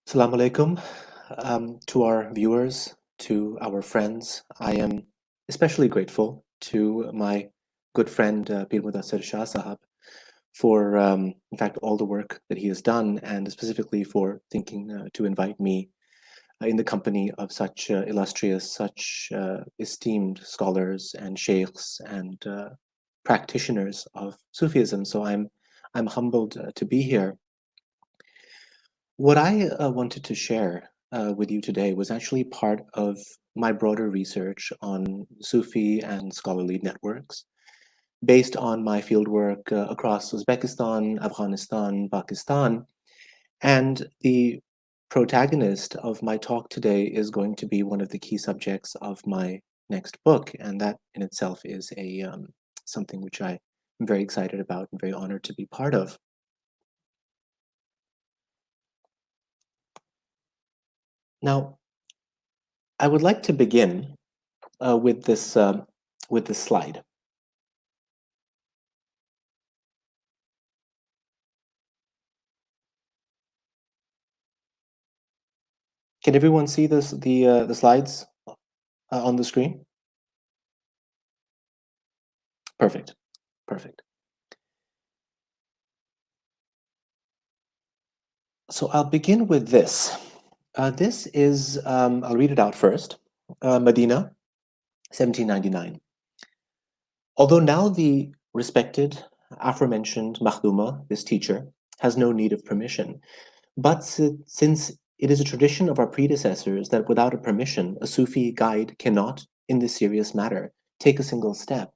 Assalamu alaikum to our viewers, to our friends. I am especially grateful to my good friend Pir Mudassir Shah Sahab for, in fact, all the work that he has done, and specifically for thinking to invite me in the company of such illustrious, such esteemed scholars and sheikhs and practitioners of Sufism. So I'm humbled to be here. What I wanted to share with you today was actually part of my broader research on Sufi and scholarly networks, based on my fieldwork across Uzbekistan, Afghanistan, Pakistan. And the protagonist of my talk today is going to be one of the key subjects of my next book, and that in itself is something which I am very excited about and very honored to be part of. Now, I would like to begin with this slide. Can everyone see the slides on the screen? Perfect, perfect. So I'll begin with this. This is, I'll read it out first. Medina, 1799. Although now the respected aforementioned Makhduma, this teacher, has no need of permission, but since it is a tradition of our predecessors that without a permission, a Sufi guide cannot, in this serious matter, take a single step,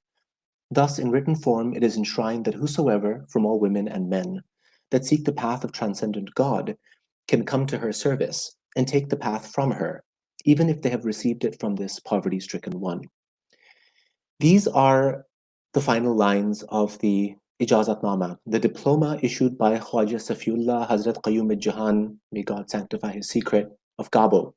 thus in written form it is enshrined that whosoever, from all women and men, that seek the path of transcendent God, can come to her service and take the path from her, even if they have received it from this poverty-stricken one. These are the final lines of the Ijazatnama, the diploma issued by Khwaja Safiullah Hazrat Qayyum al-Jahan, may God sanctify his secret, of Kabul,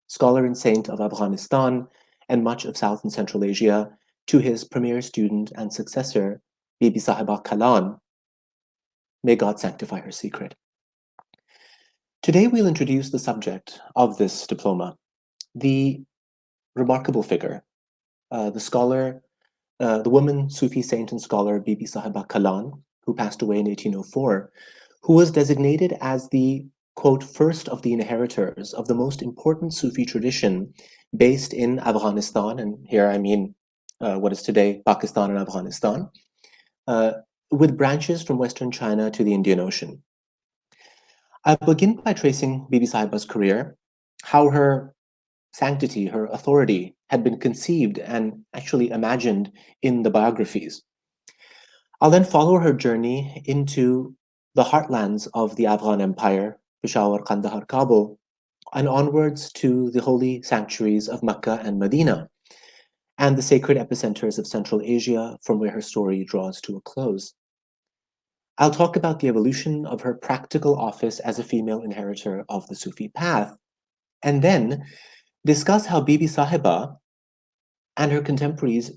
scholar and saint of Afghanistan and much of South and Central Asia, to his premier student and successor, Bibi Sahiba Kalan, may God sanctify her secret. Today we'll introduce the subject of this diploma, the remarkable figure, the scholar, the woman Sufi saint and scholar Bibi Sahiba Kalan, who passed away in 1804, who was designated as the, quote, first of the inheritors of the most important Sufi tradition based in Afghanistan, and here I mean what is today Pakistan and Afghanistan, with branches from Western China to the Indian Ocean. I'll begin by tracing Bibi Sahiba's career, how her sanctity, her authority, had been conceived and actually imagined in the biographies. I'll then follow her journey into the heartlands of the Afghan Empire, Peshawar, Kandahar, Kabul, and onwards to the holy sanctuaries of Mecca and Medina, and the sacred epicenters of Central Asia from where her story draws to a close. I'll talk about the evolution of her practical office as a female inheritor of the Sufi path, and then discuss how Bibi Sahiba and her contemporaries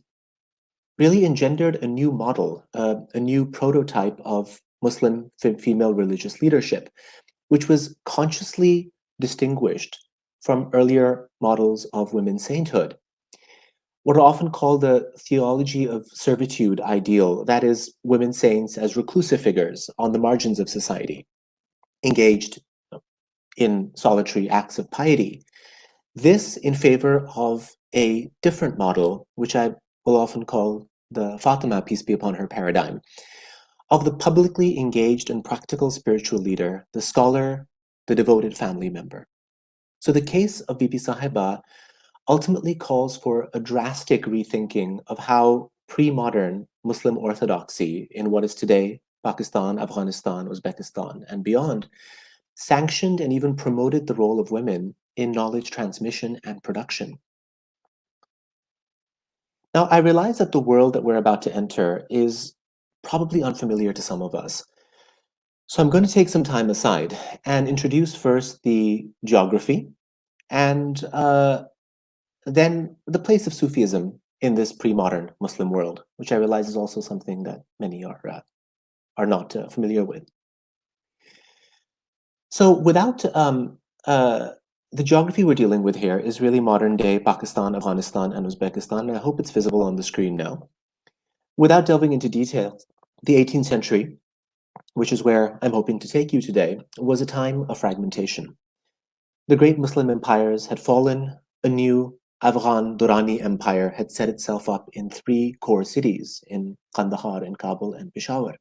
really engendered a new model, a new prototype of Muslim female religious leadership, which was consciously distinguished from earlier models of women's sainthood. What are often called the theology of servitude ideal, that is, women saints as reclusive figures on the margins of society, engaged in solitary acts of piety. This in favor of a different model, which I will often call the Fatima, peace be upon her, paradigm, of the publicly engaged and practical spiritual leader, the scholar, the devoted family member. So the case of Bibi Sahiba ultimately calls for a drastic rethinking of how pre-modern Muslim orthodoxy in what is today Pakistan, Afghanistan, Uzbekistan, and beyond sanctioned and even promoted the role of women in knowledge transmission and production. Now, I realize that the world that we're about to enter is probably unfamiliar to some of us. So I'm going to take some time aside and introduce first the geography and then the place of Sufism in this pre-modern Muslim world, which I realize is also something that many are not familiar with. So without the geography we're dealing with here is really modern-day Pakistan, Afghanistan, and Uzbekistan, and I hope it's visible on the screen now. Without delving into detail, the 18th century, which is where I'm hoping to take you today, was a time of fragmentation. The great Muslim empires had fallen, a new Afghan Durrani empire had set itself up in three core cities, in Kandahar, in Kabul, and Peshawar.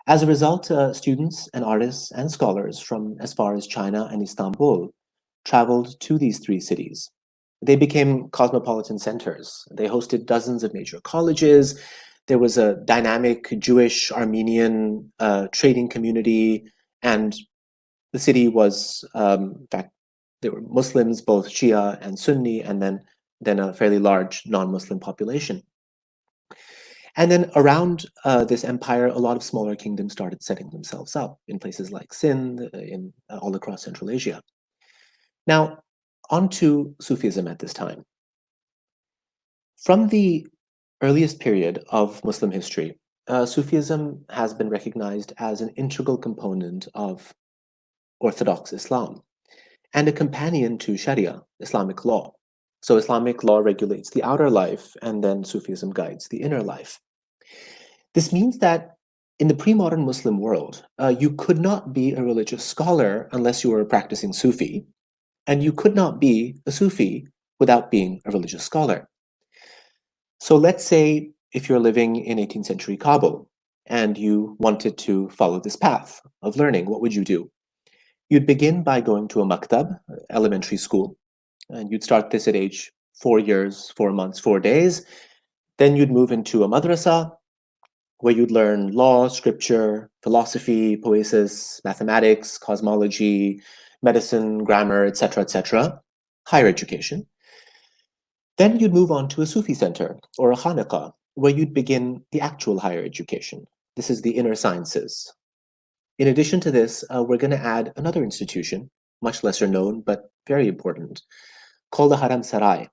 As a result, students and artists and scholars from as far as China and Istanbul traveled to these three cities. They became cosmopolitan centers. They hosted dozens of major colleges. There was a dynamic Jewish Armenian trading community, and the city was, in fact, there were Muslims, both Shia and Sunni, and then a fairly large non-Muslim population. And then around this empire, a lot of smaller kingdoms started setting themselves up in places like Sindh, in all across Central Asia. Now, on to Sufism at this time. From the earliest period of Muslim history, Sufism has been recognized as an integral component of Orthodox Islam and a companion to Sharia, Islamic law. So Islamic law regulates the outer life, and then Sufism guides the inner life. This means that in the pre-modern Muslim world, you could not be a religious scholar unless you were practicing Sufi, and you could not be a Sufi without being a religious scholar. So let's say if you're living in 18th century Kabul and you wanted to follow this path of learning, what would you do? You'd begin by going to a maktab, elementary school, and you'd start this at age 4 years, 4 months, 4 days. Then you'd move into a madrasa, where you'd learn law, scripture, philosophy, poesis, mathematics, cosmology, medicine, grammar, etc., higher education. Then you'd move on to a Sufi center or a Khanaqah, where you'd begin the actual higher education. This is the inner sciences. In addition to this, we're going to add another institution, much lesser known, but very important, called the Haram Sarai,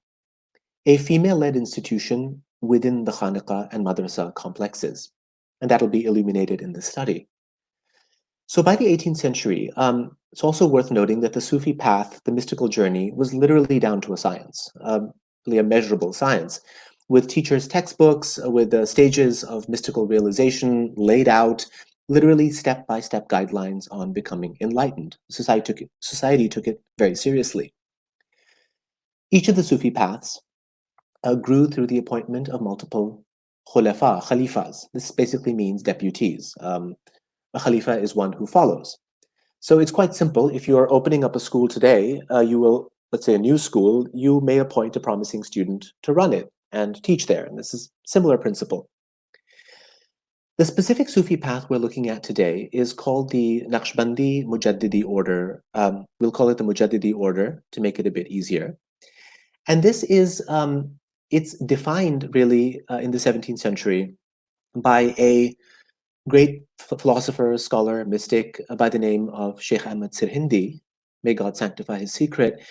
a female-led institution within the Khanaqah and Madrasa complexes. And that'll be illuminated in this study. So by the 18th century, it's also worth noting that the Sufi path, the mystical journey, was literally down to a science, really a measurable science, with teachers' textbooks, with the stages of mystical realization laid out, literally step-by-step guidelines on becoming enlightened. Society took it very seriously. Each of the Sufi paths grew through the appointment of multiple khalifas. This basically means deputies. A khalifa is one who follows. So it's quite simple. If you're opening up a school today, you will, let's say a new school, you may appoint a promising student to run it and teach there. And this is a similar principle. The specific Sufi path we're looking at today is called the Naqshbandi Mujaddidi order. We'll call it the Mujaddidi order to make it a bit easier. And this is, it's defined really in the 17th century by a great philosopher, scholar, mystic by the name of Sheikh Ahmad Sirhindi, may God sanctify his secret,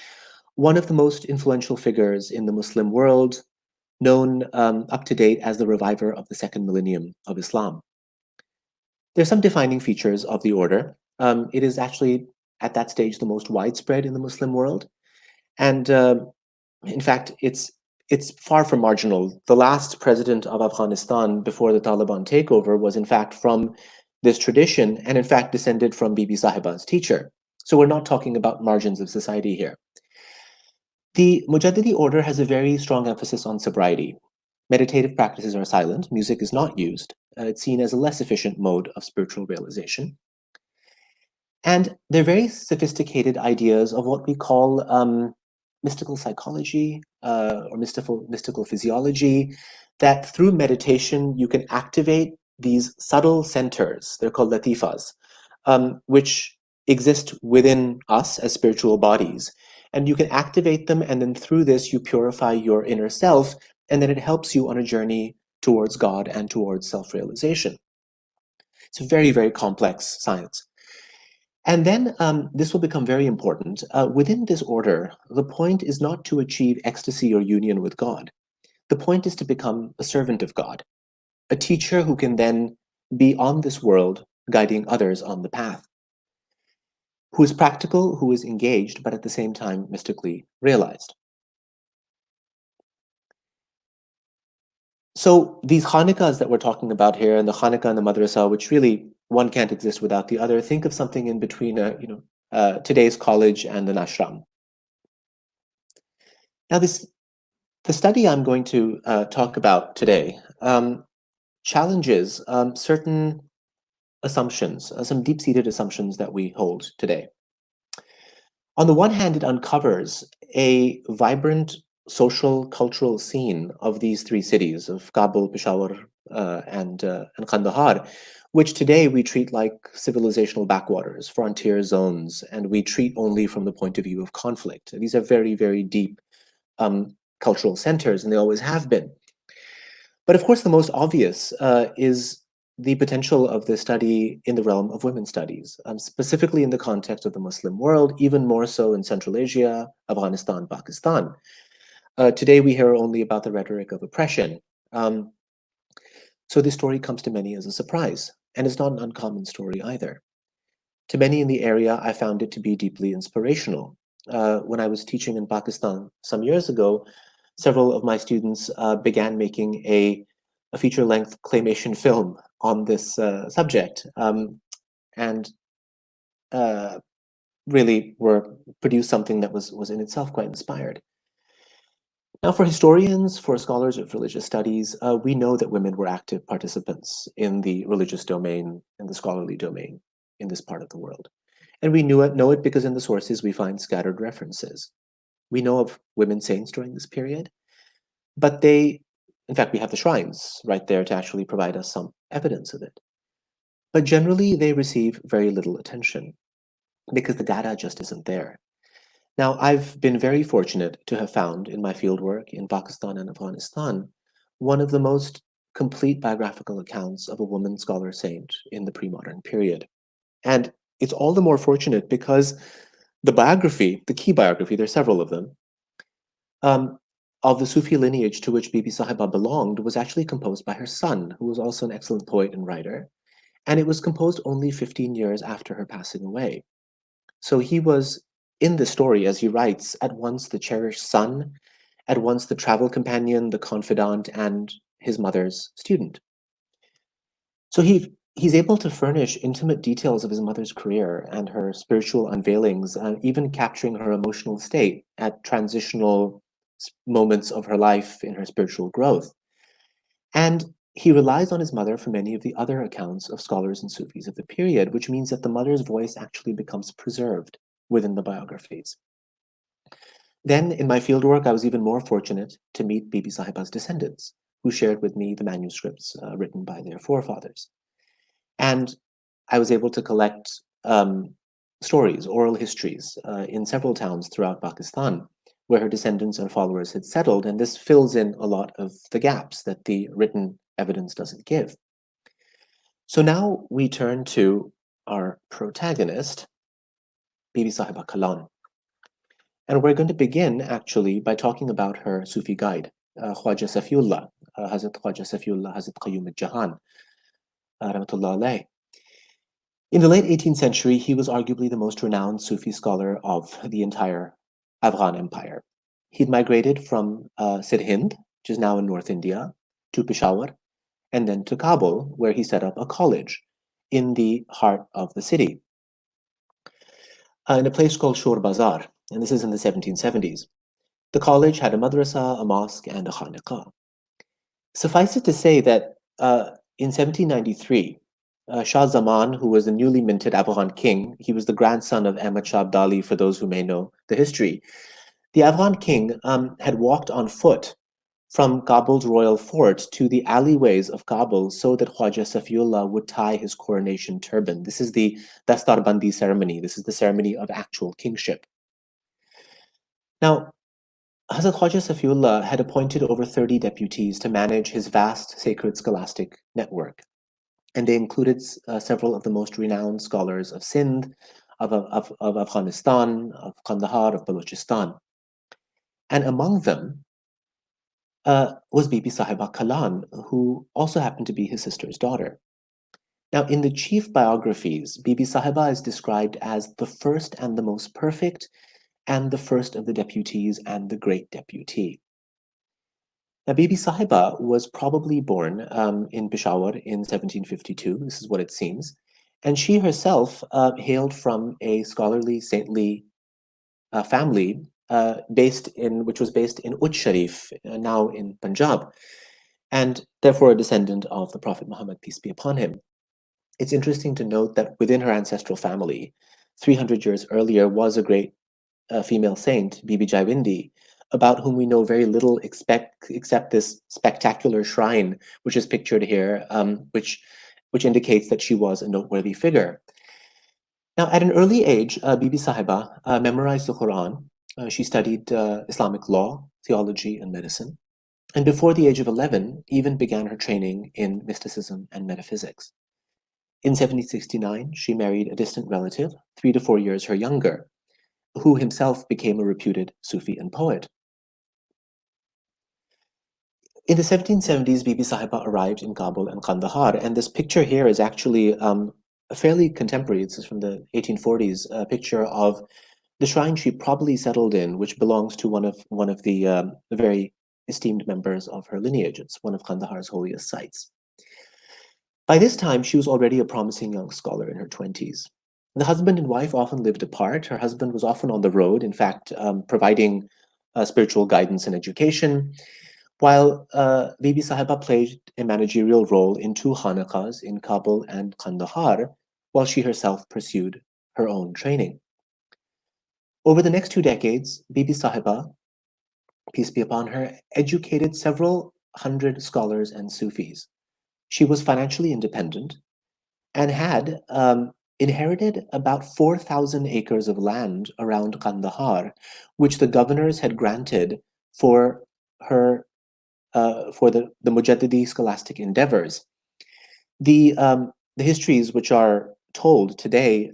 one of the most influential figures in the Muslim world, known up to date as the reviver of the second millennium of Islam. There are some defining features of the order. It is actually, at that stage, the most widespread in the Muslim world. And in fact, it's far from marginal. The last president of Afghanistan before the Taliban takeover was in fact from this tradition, and in fact descended from Bibi Sahiba's teacher. So we're not talking about margins of society here. The Mujaddidi order has a very strong emphasis on sobriety. Meditative practices are silent, music is not used. It's seen as a less efficient mode of spiritual realization. And they're very sophisticated ideas of what we call mystical psychology or mystical physiology, that through meditation you can activate these subtle centers, they're called latifas, which exist within us as spiritual bodies. And you can activate them, and then through this you purify your inner self, and then it helps you on a journey towards God and towards self-realization. It's a very, very complex science. And then this will become very important. Within this order, the point is not to achieve ecstasy or union with God. The point is to become a servant of God, a teacher who can then be on this world guiding others on the path. who is practical, who is engaged, but at the same time mystically realized. So these Hanukkahs that we're talking about here, and the Hanukkah and the madrasa, which really one can't exist without the other, think of something in between today's college and an ashram. Now, the study I'm going to talk about today challenges certain assumptions, some deep-seated assumptions that we hold today. On the one hand, it uncovers a vibrant social, cultural scene of these three cities, of Kabul, Peshawar, and Kandahar, which today we treat like civilizational backwaters, frontier zones, and we treat only from the point of view of conflict. These are very, very deep cultural centers, and they always have been. But of course, the most obvious is the potential of the study in the realm of women's studies, specifically in the context of the Muslim world, even more so in Central Asia, Afghanistan, Pakistan. Today, we hear only about the rhetoric of oppression. So this story comes to many as a surprise, and it's not an uncommon story either. To many in the area, I found it to be deeply inspirational. When I was teaching in Pakistan some years ago, several of my students began making a feature-length claymation film on this subject, and really produced something that was in itself quite inspired. Now, for historians, for scholars of religious studies, we know that women were active participants in the religious domain and the scholarly domain in this part of the world. And we know it because in the sources we find scattered references. We know of women saints during this period, but in fact, we have the shrines right there to actually provide us some evidence of it. But generally, they receive very little attention because the data just isn't there. Now, I've been very fortunate to have found in my fieldwork in Pakistan and Afghanistan one of the most complete biographical accounts of a woman scholar saint in the pre-modern period. And it's all the more fortunate because the biography, the key biography, there are several of them, of the Sufi lineage to which Bibi Sahiba belonged was actually composed by her son, who was also an excellent poet and writer. And it was composed only 15 years after her passing away. So he was, in the story, as he writes, at once the cherished son, at once the travel companion, the confidant, and his mother's student. So he's able to furnish intimate details of his mother's career and her spiritual unveilings, even capturing her emotional state at transitional moments of her life in her spiritual growth. And he relies on his mother for many of the other accounts of scholars and Sufis of the period, which means that the mother's voice actually becomes preserved within the biographies. Then, in my fieldwork, I was even more fortunate to meet Bibi Sahiba's descendants, who shared with me the manuscripts written by their forefathers. And I was able to collect stories, oral histories, in several towns throughout Pakistan, where her descendants and followers had settled, and this fills in a lot of the gaps that the written evidence doesn't give. So now we turn to our protagonist, Bibi Sahiba Kalan. And we're going to begin, actually, by talking about her Sufi guide, Khwaja Safiullah, Hazrat Khwaja Safiullah, Hazrat Qayyum al-Jahan, rahmatullah alayh. In the late 18th century, he was arguably the most renowned Sufi scholar of the entire Afghan Empire. He'd migrated from Sirhind, which is now in North India, to Peshawar, and then to Kabul, where he set up a college in the heart of the city, in a place called Shor Bazar, and this is in the 1770s. The college had a madrasa, a mosque, and a khanaqah. Suffice it to say that in 1793, Shah Zaman, who was the newly minted Afghan king, he was the grandson of Ahmad Shah Abdali, for those who may know the history. The Afghan king had walked on foot from Kabul's royal fort to the alleyways of Kabul so that Khwaja Safiullah would tie his coronation turban. This is the Dastarbandi ceremony. This is the ceremony of actual kingship. Now, Hazrat Khwaja Safiullah had appointed over 30 deputies to manage his vast sacred scholastic network. And they included several of the most renowned scholars of Sindh, of Afghanistan, of Kandahar, of Balochistan. And among them was Bibi Sahiba Kalan, who also happened to be his sister's daughter. Now, in the chief biographies, Bibi Sahiba is described as the first and the most perfect, and the first of the deputies and the great deputy. Now, Bibi Sahiba was probably born in Peshawar in 1752. This is what it seems. And she herself hailed from a scholarly, saintly family which was based in Uj Sharif, now in Punjab, and therefore a descendant of the Prophet Muhammad, peace be upon him. It's interesting to note that within her ancestral family, 300 years earlier, was a great female saint, Bibi Jaiwindi, about whom we know very little except this spectacular shrine, which is pictured here, which indicates that she was a noteworthy figure. Now, at an early age, Bibi Sahiba memorized the Quran. She studied Islamic law, theology, and medicine. And before the age of 11, even began her training in mysticism and metaphysics. In 1769, she married a distant relative, 3 to 4 years her younger, who himself became a reputed Sufi and poet. In the 1770s, Bibi Sahiba arrived in Kabul and Kandahar, and this picture here is actually a fairly contemporary. This is from the 1840s, a picture of the shrine she probably settled in, which belongs to one of the very esteemed members of her lineage. It's one of Kandahar's holiest sites. By this time, she was already a promising young scholar in her 20s. The husband and wife often lived apart. Her husband was often on the road, in fact, providing spiritual guidance and education, while Bibi Sahiba played a managerial role in 2 khanaqahs in Kabul and Kandahar, while she herself pursued her own training. Over the next 2 decades, Bibi Sahiba, peace be upon her, educated several hundred scholars and Sufis. She was financially independent and had inherited about 4,000 acres of land around Kandahar, which the governors had granted for her for the Mujaddidi scholastic endeavors. The histories which are told today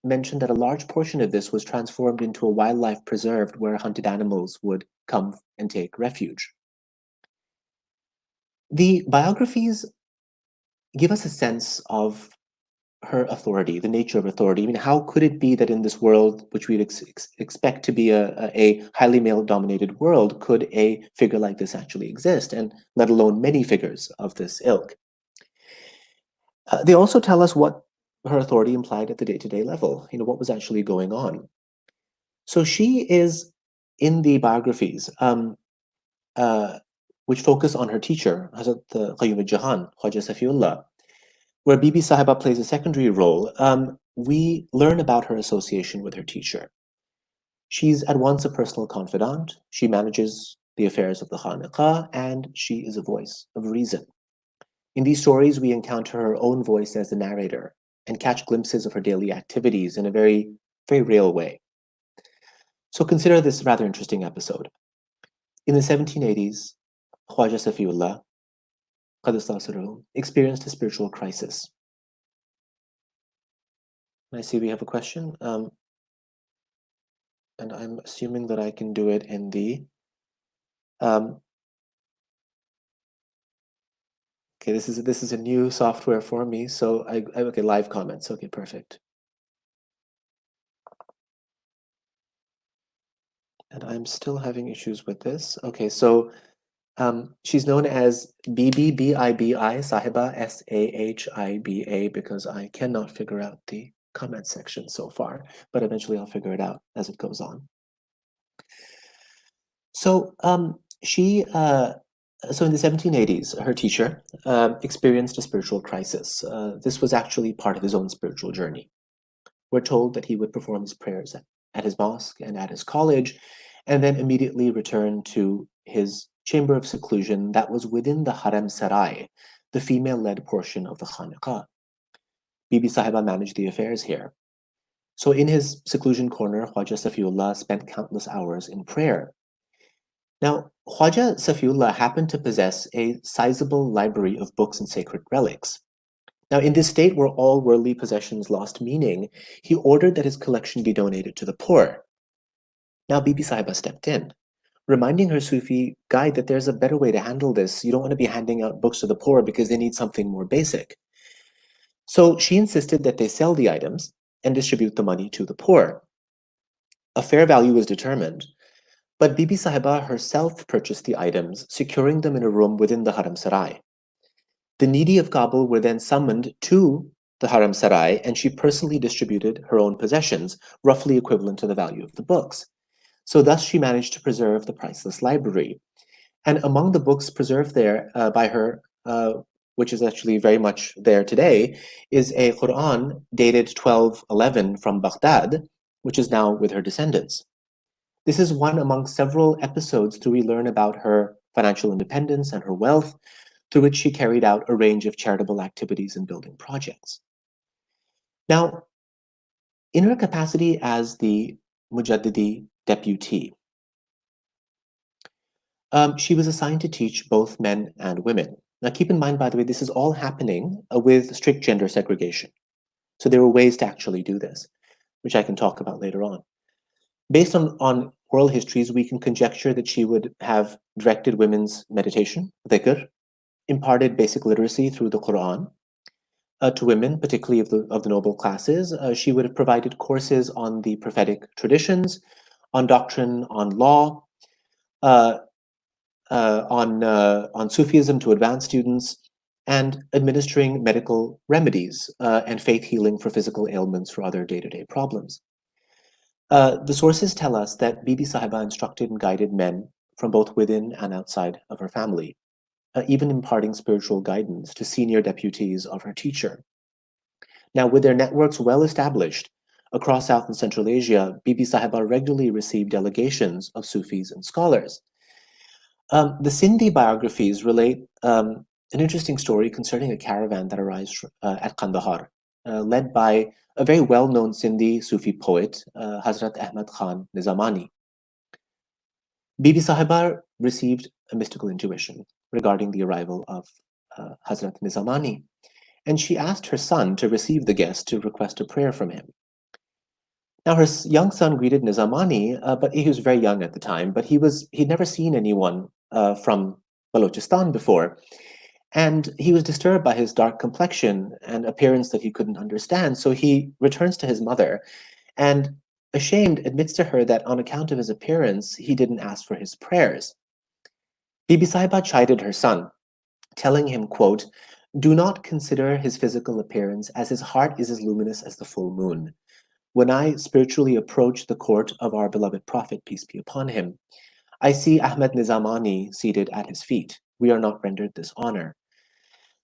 mention that a large portion of this was transformed into a wildlife preserve where hunted animals would come and take refuge. The biographies give us a sense of her authority, the nature of authority. I mean, how could it be that in this world, which we'd expect to be a highly male-dominated world, could a figure like this actually exist, and let alone many figures of this ilk? They also tell us what her authority implied at the day-to-day level, what was actually going on. So she is, in the biographies, which focus on her teacher, Hazrat Qayyum al-Jahan, Khwaja Safiullah, where Bibi Sahiba plays a secondary role, we learn about her association with her teacher. She's at once a personal confidant, she manages the affairs of the Khanaqah, and she is a voice of reason. In these stories, we encounter her own voice as the narrator and catch glimpses of her daily activities in a very, very real way. So consider this rather interesting episode. In the 1780s, Khwaja Safiullah experienced a spiritual crisis. I see we have a question, and I'm assuming that I can do it in the okay, this is a new software for me, so okay, live comments. Okay, perfect. And I'm still having issues with this. Okay, so she's known as Bibi Sahiba, Sahiba, because I cannot figure out the comment section so far, but eventually I'll figure it out as it goes on. So so in the 1780s, her teacher experienced a spiritual crisis. This was actually part of his own spiritual journey. We're told that he would perform his prayers at his mosque and at his college, and then immediately return to his chamber of seclusion that was within the Harem Sarai, the female-led portion of the Khanaqah. Bibi Sahiba managed the affairs here. So in his seclusion corner, Khwaja Safiullah spent countless hours in prayer. Now, Khwaja Safiullah happened to possess a sizable library of books and sacred relics. Now, in this state where all worldly possessions lost meaning, he ordered that his collection be donated to the poor. Now, Bibi Sahiba stepped in, reminding her Sufi guide that there's a better way to handle this. You don't want to be handing out books to the poor because they need something more basic. So she insisted that they sell the items and distribute the money to the poor. A fair value was determined, but Bibi Sahiba herself purchased the items, securing them in a room within the Haram Sarai. The needy of Kabul were then summoned to the Haram Sarai, and she personally distributed her own possessions, roughly equivalent to the value of the books. So thus she managed to preserve the priceless library. And among the books preserved there by her, which is actually very much there today, is a Quran dated 1211 from Baghdad, which is now with her descendants. This is one among several episodes through we learn about her financial independence and her wealth, through which she carried out a range of charitable activities and building projects. Now, in her capacity as the Mujaddidi deputy, she was assigned to teach both men and women. Now, keep in mind, by the way, this is all happening with strict gender segregation. So there were ways to actually do this, which I can talk about later on. Based on oral histories, we can conjecture that she would have directed women's meditation, dhikr, imparted basic literacy through the Quran to women, particularly of the noble classes. She would have provided courses on the prophetic traditions, on doctrine, on law, on Sufism to advanced students, and administering medical remedies and faith healing for physical ailments for other day-to-day problems. The sources tell us that Bibi Sahiba instructed and guided men from both within and outside of her family, even imparting spiritual guidance to senior deputies of her teacher. Now, with their networks well established across South and Central Asia, Bibi Sahiba regularly received delegations of Sufis and scholars. The Cindy Biographies relate an interesting story concerning a caravan that arrives at Kandahar, led by a very well-known Sindhi Sufi poet, Hazrat Ahmad Khan Nizamani. Bibi Sahiba received a mystical intuition regarding the arrival of Hazrat Nizamani, and she asked her son to receive the guest to request a prayer from him. Now, her young son greeted Nizamani, but he was very young at the time, but he'd never seen anyone from Balochistan before. And he was disturbed by his dark complexion and appearance that he couldn't understand. So he returns to his mother and, ashamed, admits to her that on account of his appearance, he didn't ask for his prayers. Bibi Sahiba chided her son, telling him, quote, "Do not consider his physical appearance, as his heart is as luminous as the full moon. When I spiritually approach the court of our beloved Prophet, peace be upon him, I see Ahmed Nizamani seated at his feet. We are not rendered this honor."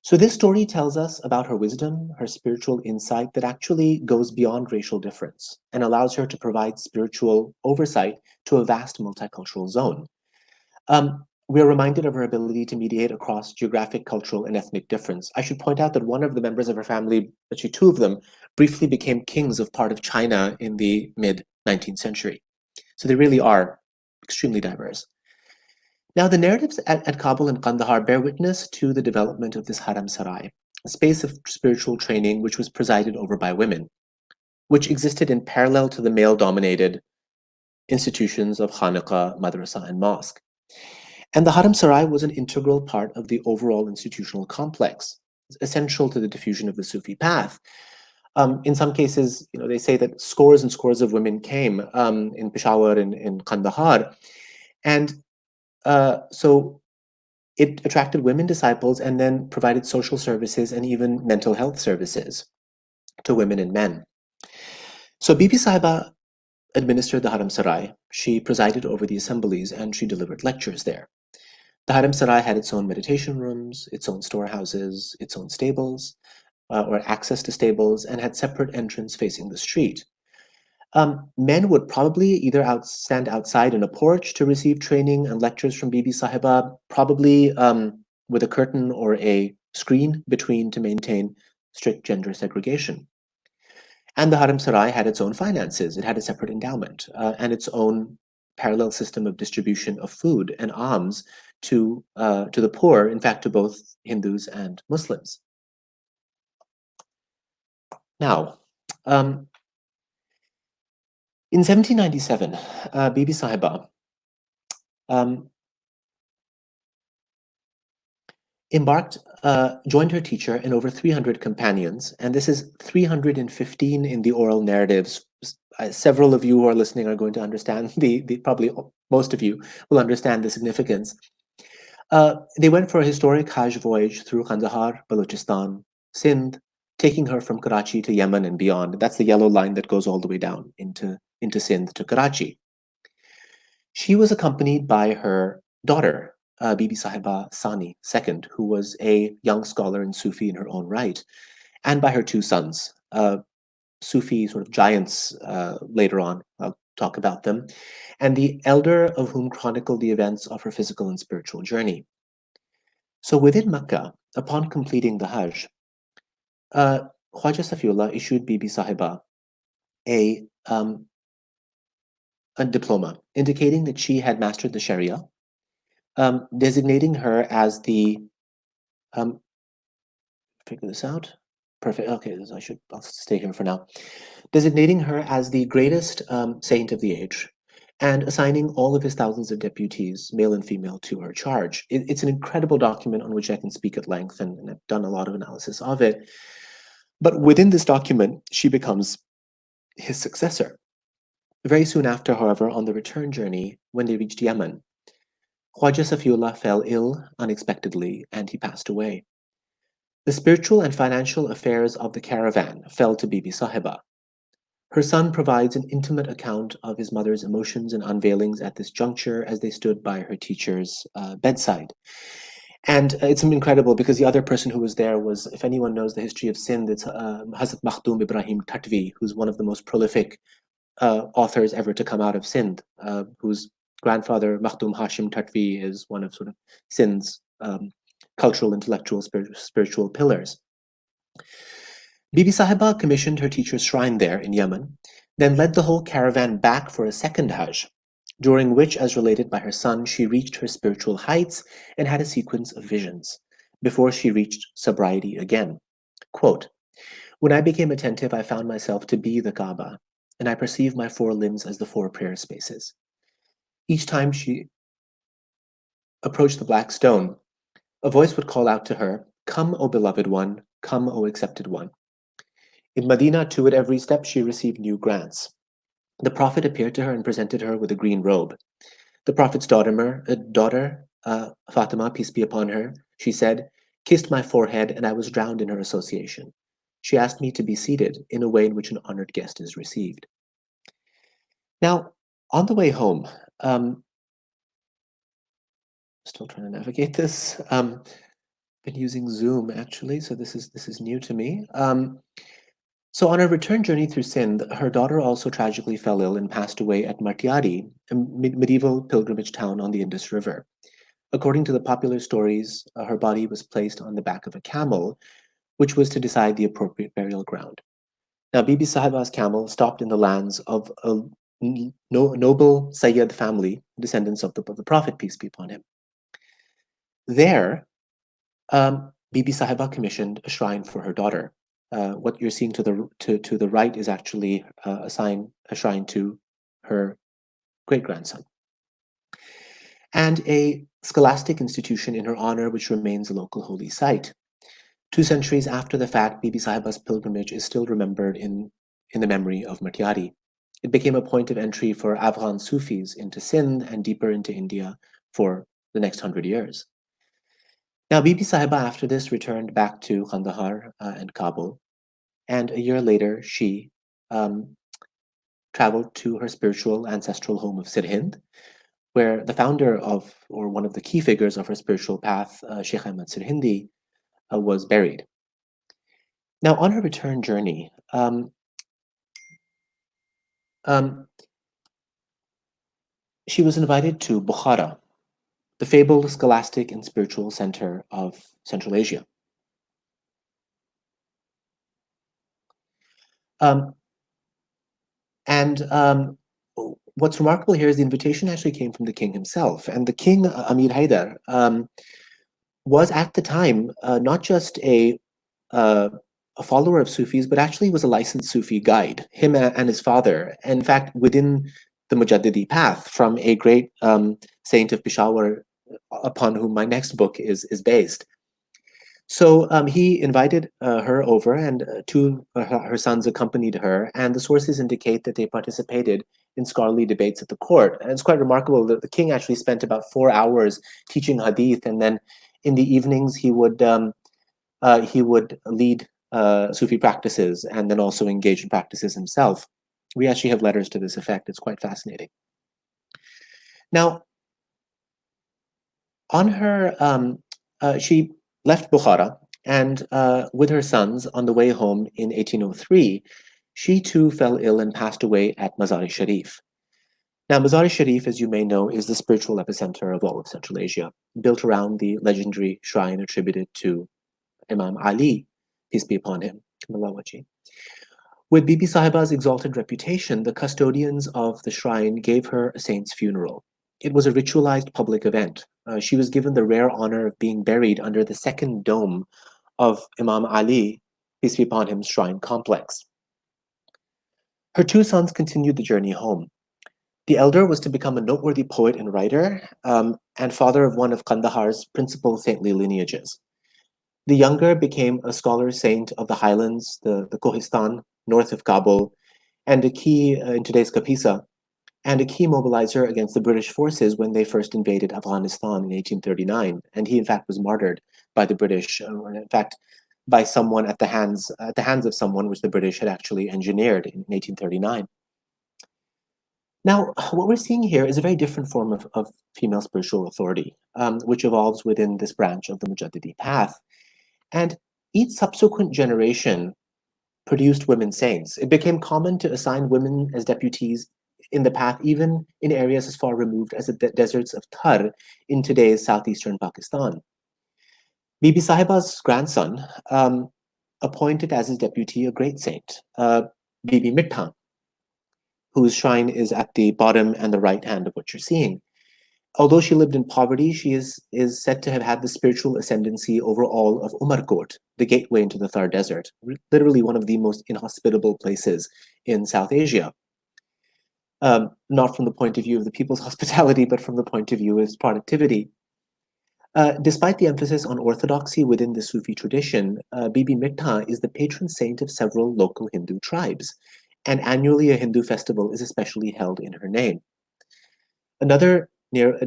So this story tells us about her wisdom, her spiritual insight that actually goes beyond racial difference and allows her to provide spiritual oversight to a vast multicultural zone. We are reminded of her ability to mediate across geographic, cultural, and ethnic difference. I should point out that one of the members of her family, actually two of them, briefly became kings of part of China in the mid-19th century. So they really are extremely diverse. Now, the narratives at Kabul and Kandahar bear witness to the development of this Haram Sarai, a space of spiritual training which was presided over by women, which existed in parallel to the male-dominated institutions of Khanaqah, madrasa, and mosque. And the Haram Sarai was an integral part of the overall institutional complex, essential to the diffusion of the Sufi path. In some cases, they say that scores and scores of women came in Peshawar and in Kandahar. And so it attracted women disciples and then provided social services and even mental health services to women and men. So Bibi Sahiba administered the Haram Sarai. She presided over the assemblies and she delivered lectures there. The Haram Sarai had its own meditation rooms, its own storehouses, its own stables, or access to stables, and had separate entrance facing the street. Men would probably either stand outside in a porch to receive training and lectures from Bibi Sahiba, probably with a curtain or a screen between to maintain strict gender segregation. And the Haram Sarai had its own finances. It had a separate endowment and its own parallel system of distribution of food and alms to the poor, in fact, to both Hindus and Muslims. Now, in 1797, Bibi Sahiba joined her teacher and over 300 companions, and this is 315 in the oral narratives. Several of you who are listening are going to understand, probably most of you will understand the significance. They went for a historic Hajj voyage through Kandahar, Balochistan, Sindh, taking her from Karachi to Yemen and beyond. That's the yellow line that goes all the way down into Sindh to Karachi. She was accompanied by her daughter, Bibi Sahiba Sani II, who was a young scholar and Sufi in her own right, and by her two sons, Sufi sort of giants later on. I'll talk about them, and the elder of whom chronicled the events of her physical and spiritual journey. So within Mecca, upon completing the Hajj, Khwaja Safiullah issued Bibi Sahiba a diploma indicating that she had mastered the Sharia, designating her as the figure this out. Perfect. Okay, I'll stay here for now. Designating her as the greatest saint of the age, and assigning all of his thousands of deputies, male and female, to her charge. It's an incredible document on which I can speak at length, and I've done a lot of analysis of it. But within this document, she becomes his successor. Very soon after, however, on the return journey, when they reached Yemen, Khwaja Safiullah fell ill unexpectedly, and he passed away. The spiritual and financial affairs of the caravan fell to Bibi Sahiba. Her son provides an intimate account of his mother's emotions and unveilings at this juncture as they stood by her teacher's bedside. And it's incredible because the other person who was there was, if anyone knows the history of Sindh, it's Hazrat Makhdoom Ibrahim Tatvi, who's one of the most prolific authors ever to come out of Sindh, whose grandfather, Makhdoom Hashim Tatvi, is one of sort of Sindh's cultural, intellectual, spiritual pillars. Bibi Sahiba commissioned her teacher's shrine there in Yemen, then led the whole caravan back for a second Hajj, during which, as related by her son, she reached her spiritual heights and had a sequence of visions, before she reached sobriety again. Quote, "When I became attentive, I found myself to be the Kaaba, and I perceived my four limbs as the four prayer spaces. Each time she approached the black stone, a voice would call out to her, 'Come, O beloved one, come, O accepted one.' In Medina, too, at every step, she received new grants. The Prophet appeared to her and presented her with a green robe. The Prophet's daughter, Fatima, peace be upon her, she said, kissed my forehead, and I was drowned in her association. She asked me to be seated in a way in which an honored guest is received." Now, on the way home, still trying to navigate this. Been using Zoom actually, so this is new to me. So on her return journey through Sindh, her daughter also tragically fell ill and passed away at Martiari, a medieval pilgrimage town on the Indus River. According to the popular stories, her body was placed on the back of a camel, which was to decide the appropriate burial ground. Now, Bibi Sahiba's camel stopped in the lands of a noble Sayyid family, descendants of the Prophet, peace be upon him. There, Bibi Sahiba commissioned a shrine for her daughter. What you're seeing to the right is actually a shrine to her great-grandson, and a scholastic institution in her honor, which remains a local holy site. 2 centuries after the fact, Bibi Sahiba's pilgrimage is still remembered in the memory of Martiari. It became a point of entry for Afghan Sufis into Sindh and deeper into India for the next 100 years. Now, Bibi Sahiba after this returned back to Kandahar and Kabul, and a year later she traveled to her spiritual ancestral home of Sirhind, where the founder of, or one of the key figures of her spiritual path, Sheikh Ahmad Sirhindi, was buried. Now, on her return journey, she was invited to Bukhara, the fabled scholastic and spiritual center of Central Asia. What's remarkable here is the invitation actually came from the king himself, and the king, Amir Haidar, was at the time not just a follower of Sufis, but actually was a licensed Sufi guide, him and his father. In fact, within the Mujaddidi path, from a great saint of Peshawar, upon whom my next book is based. So he invited her over, and two of her sons accompanied her. And the sources indicate that they participated in scholarly debates at the court. And it's quite remarkable that the king actually spent about 4 hours teaching hadith, and then in the evenings he would lead Sufi practices and then also engage in practices himself. We actually have letters to this effect. It's quite fascinating. Now, on her, she left Bukhara, and with her sons on the way home in 1803, she too fell ill and passed away at Mazar-e-Sharif. Now, Mazar-e-Sharif, as you may know, is the spiritual epicenter of all of Central Asia, built around the legendary shrine attributed to Imam Ali, peace be upon him, Malawaji. With Bibi Sahiba's exalted reputation, the custodians of the shrine gave her a saint's funeral. It was a ritualized public event. She was given the rare honor of being buried under the second dome of Imam Ali, peace be upon him, shrine complex. Her two sons continued the journey home. The elder was to become a noteworthy poet and writer, and father of one of Kandahar's principal saintly lineages. The younger became a scholar saint of the highlands, the Kohistan, north of Kabul, and a key in today's Kapisa, and a key mobilizer against the British forces when they first invaded Afghanistan in 1839. And he, in fact, was martyred by the British, in fact, by someone at the hands of someone which the British had actually engineered in 1839. Now, what we're seeing here is a very different form of female spiritual authority, which evolves within this branch of the Mujaddidi path. And each subsequent generation produced women saints. It became common to assign women as deputies in the path, even in areas as far removed as the deserts of Thar in today's southeastern Pakistan. Bibi Sahiba's grandson appointed as his deputy a great saint, Bibi Mitha, whose shrine is at the bottom and the right hand of what you're seeing. Although she lived in poverty, she is said to have had the spiritual ascendancy over all of Umarkot, the gateway into the Thar Desert, literally one of the most inhospitable places in South Asia. Not from the point of view of the people's hospitality, but from the point of view of its productivity. Despite the emphasis on orthodoxy within the Sufi tradition, Bibi Mitha is the patron saint of several local Hindu tribes, and annually a Hindu festival is especially held in her name. Another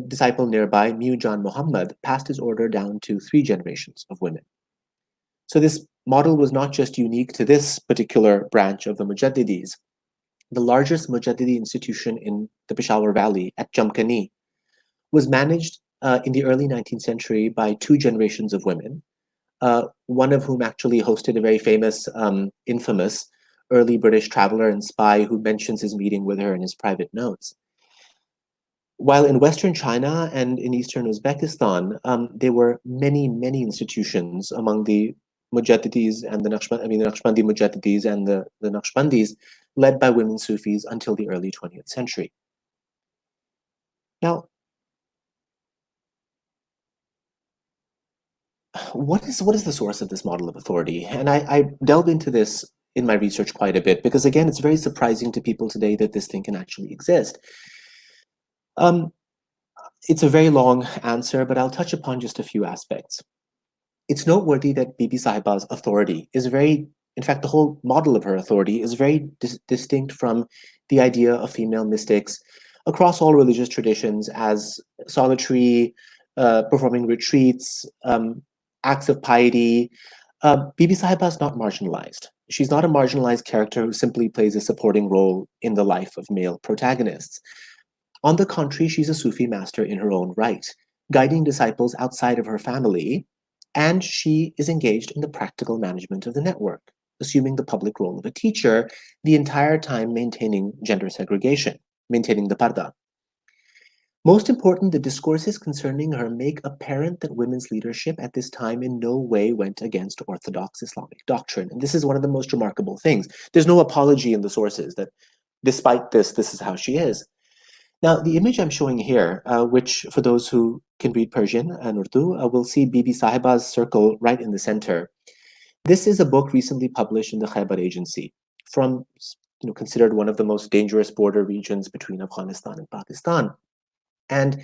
disciple nearby, Miujan Muhammad, passed his order down to 3 generations of women. So this model was not just unique to this particular branch of the Mujaddidis. The largest Mujaddidi institution in the Peshawar Valley at Jamkani was managed in the early 19th century by 2 generations of women, one of whom actually hosted a very famous, infamous early British traveler and spy who mentions his meeting with her in his private notes. While in Western China and in Eastern Uzbekistan, there were many, many institutions among the Mujaddidis and the Naqshbandi Mujaddidis and the Naqshbandis led by women Sufis until the early 20th century. Now, what is the source of this model of authority? And I delve into this in my research quite a bit because, again, it's very surprising to people today that this thing can actually exist. It's a very long answer, but I'll touch upon just a few aspects. It's noteworthy that Bibi Sahiba's authority is very, in fact, the whole model of her authority is very distinct from the idea of female mystics across all religious traditions as solitary, performing retreats, acts of piety. Bibi Sahiba is not marginalized. She's not a marginalized character who simply plays a supporting role in the life of male protagonists. On the contrary, she's a Sufi master in her own right, guiding disciples outside of her family, and she is engaged in the practical management of the network, assuming the public role of a teacher, the entire time maintaining gender segregation, maintaining the parda. Most important, the discourses concerning her make apparent that women's leadership at this time in no way went against Orthodox Islamic doctrine. And this is one of the most remarkable things. There's no apology in the sources that despite this is how she is. Now, the image I'm showing here, which for those who can read Persian and Urdu, will see Bibi Sahiba's circle right in the center. This is a book recently published in the Khaybar Agency from, considered one of the most dangerous border regions between Afghanistan and Pakistan. And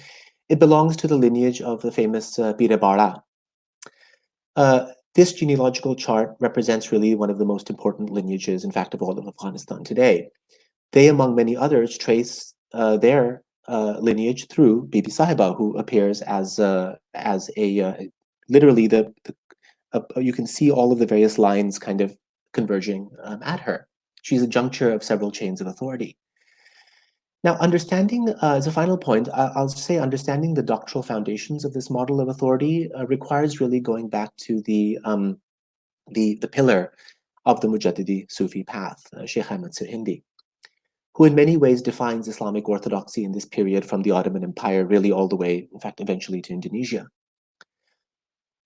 it belongs to the lineage of the famous Pir Bara. This genealogical chart represents really one of the most important lineages, in fact, of all of Afghanistan today. They, among many others, trace their lineage through Bibi Sahiba, who appears as literally you can see all of the various lines kind of converging at her. She's a juncture of several chains of authority. Now, understanding, as a final point, I'll say understanding the doctrinal foundations of this model of authority requires really going back to the pillar of the Mujaddidi Sufi path, Sheikh Ahmad Sirhindi, who in many ways defines Islamic orthodoxy in this period from the Ottoman Empire really all the way, in fact, eventually to Indonesia.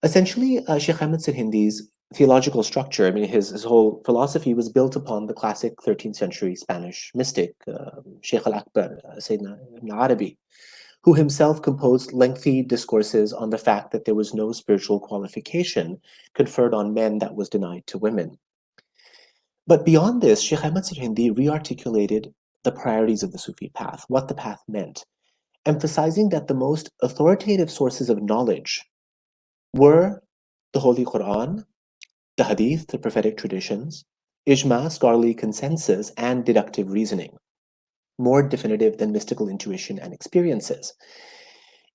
Essentially, Sheikh Ahmad Sirhindi's theological structure, I mean, his whole philosophy was built upon the classic 13th century Spanish mystic, Sheikh al-Akbar, Sayyidina Ibn Arabi, who himself composed lengthy discourses on the fact that there was no spiritual qualification conferred on men that was denied to women. But beyond this, Sheikh Ahmad Sirhindi rearticulated the priorities of the Sufi path, what the path meant, emphasizing that the most authoritative sources of knowledge were the Holy Quran, the Hadith, the prophetic traditions, Ijma, scholarly consensus, and deductive reasoning, more definitive than mystical intuition and experiences.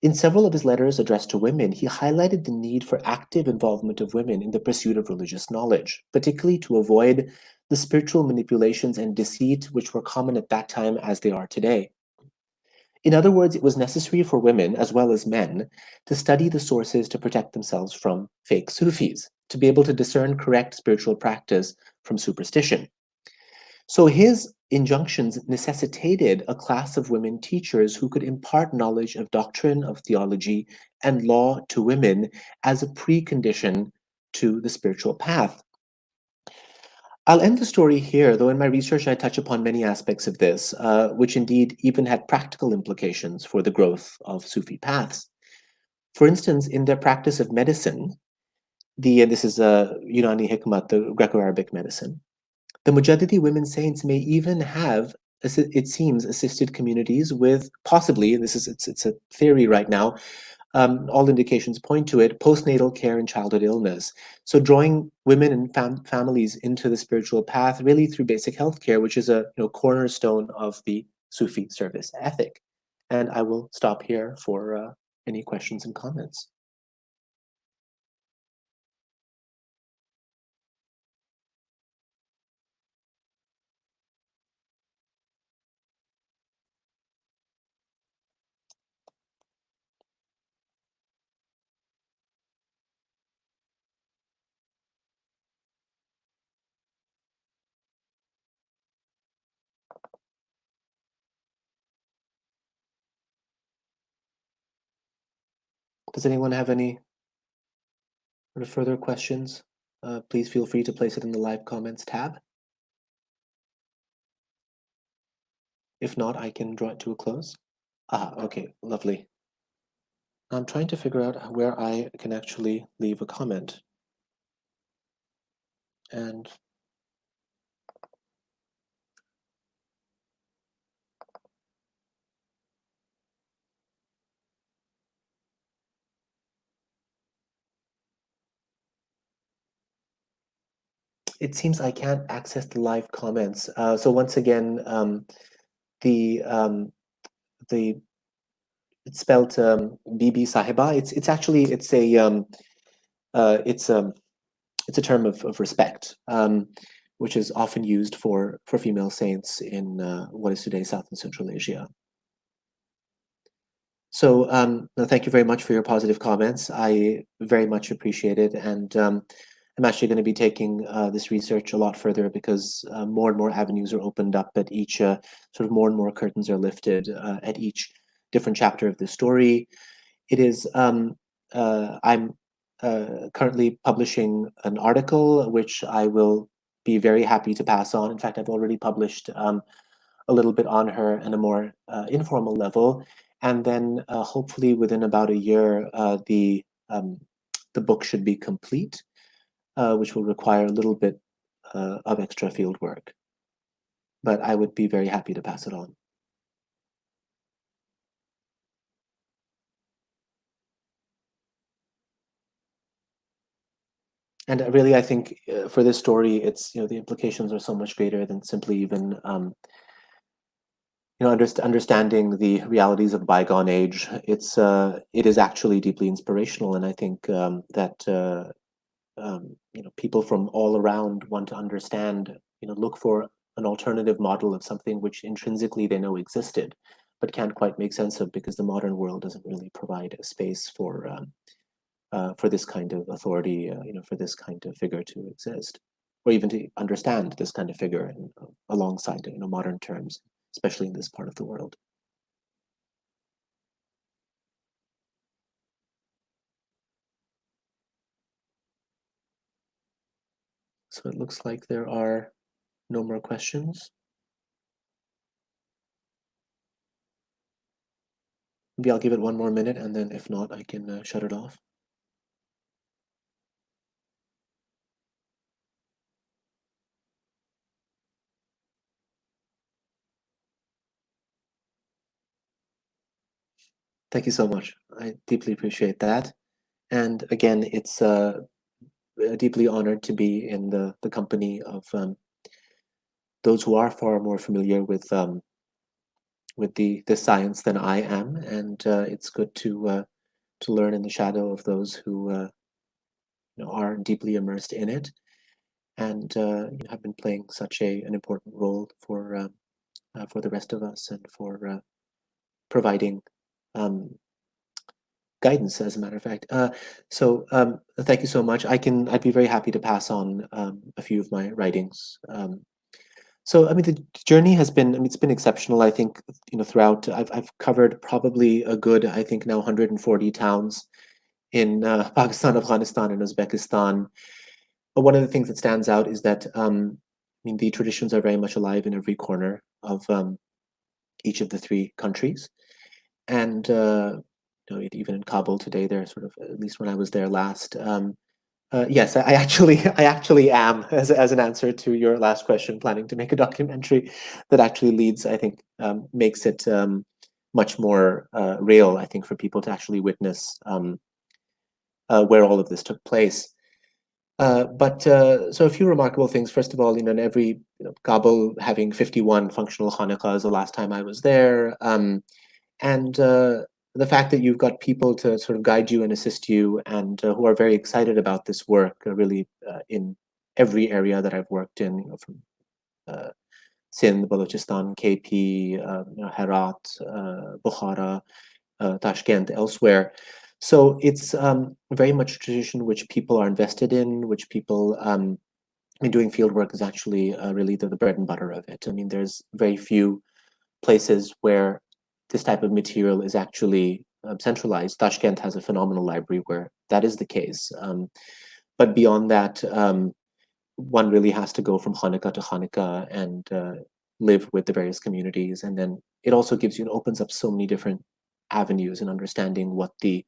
In several of his letters addressed to women, he highlighted the need for active involvement of women in the pursuit of religious knowledge, particularly to avoid the spiritual manipulations and deceit which were common at that time as they are today. In other words, it was necessary for women, as well as men, to study the sources to protect themselves from fake Sufis, to be able to discern correct spiritual practice from superstition. So his injunctions necessitated a class of women teachers who could impart knowledge of doctrine, of theology, and law to women as a precondition to the spiritual path. I'll end the story here, though in my research I touch upon many aspects of this, which indeed even had practical implications for the growth of Sufi paths. For instance, in their practice of medicine, this is Unani Hikmat, the Greco-Arabic medicine, the Mujaddidi women saints may even have, it seems, assisted communities with possibly, and it's a theory right now, all indications point to it, postnatal care and childhood illness. So drawing women and families into the spiritual path really through basic health care, which is a cornerstone of the Sufi service ethic. And I will stop here for any questions and comments. Does anyone have any further questions? Please feel free to place it in the live comments tab. If not, I can draw it to a close. Okay, lovely. I'm trying to figure out where I can actually leave a comment. And it seems I can't access the live comments. So once again, the it's spelled Bibi Sahiba. It's actually it's a term of respect, which is often used for female saints in what is today South and Central Asia. So thank you very much for your positive comments. I very much appreciate it, and I'm actually going to be taking this research a lot further because more and more avenues are opened up at each, sort of more and more curtains are lifted at each different chapter of the story. It is, I'm currently publishing an article which I will be very happy to pass on. In fact, I've already published a little bit on her in a more informal level. And then hopefully within about a year, the book should be complete, which will require a little bit of extra field work. But I would be very happy to pass it on. really, I think for this story, it's the implications are so much greater than simply even understanding the realities of a bygone age. It is actually deeply inspirational, and I think that people from all around want to understand, look for an alternative model of something which intrinsically they know existed, but can't quite make sense of because the modern world doesn't really provide a space for this kind of authority, for this kind of figure to exist, or even to understand this kind of figure alongside, modern terms, especially in this part of the world. So it looks like there are no more questions. Maybe I'll give it one more minute, and then if not, I can shut it off. Thank you so much. I deeply appreciate that. And again, it's deeply honored to be in the company of those who are far more familiar with the science than I am, and it's good to learn in the shadow of those who are deeply immersed in it, and have been playing such an important role for the rest of us and for providing um, guidance, as a matter of fact. So thank you so much. I'd be very happy to pass on a few of my writings. So I mean, the journey has been, I mean, it's been exceptional. I think, throughout, I've covered probably a good, I think now 140 towns in Pakistan, Afghanistan, and Uzbekistan. But one of the things that stands out is that, I mean, the traditions are very much alive in every corner of each of the three countries. And even in Kabul today, they're sort of, at least when I was there last. Yes, I actually, I actually am, as an answer to your last question, planning to make a documentary that actually leads, I think, makes it much more real, I think, for people to actually witness where all of this took place. But so a few remarkable things. First of all, in every Kabul having 51 functional Hanukkahs the last time I was there, and the fact that you've got people to sort of guide you and assist you, and who are very excited about this work, really in every area that I've worked in, from Sindh, Balochistan, KP, Herat, Bukhara, Tashkent, elsewhere. So it's very much a tradition which people are invested in, which people, I mean, doing field work is actually really the bread and butter of it. I mean, there's very few places where this type of material is actually centralized. Tashkent has a phenomenal library where that is the case. But beyond that, one really has to go from Hanukkah to Hanukkah and live with the various communities. And then it also gives you, and opens up so many different avenues in understanding what the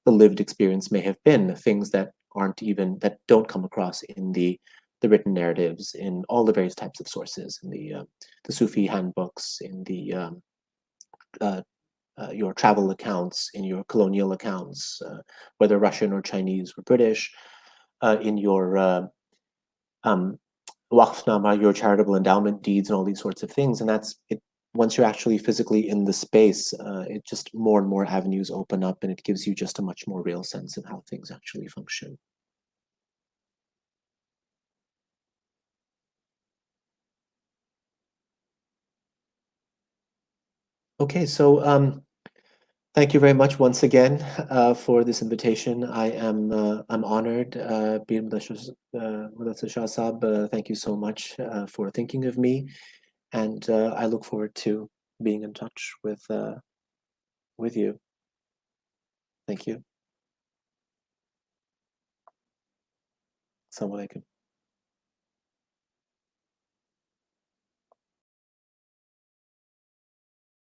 lived experience may have been, things that aren't even, that don't come across in the written narratives, in all the various types of sources, in the Sufi handbooks, in the your travel accounts, in your colonial accounts, whether Russian or Chinese or British, in your um, waqfnama, your charitable endowment deeds, and all these sorts of things. And that's it. Once you're actually physically in the space, it just more and more avenues open up, and it gives you just a much more real sense of how things actually function. Okay, so thank you very much once again for this invitation. I'm honored. Bir Mudassir Shah Saab, thank you so much for thinking of me, and I look forward to being in touch with you. Thank you. Assalamu alaikum.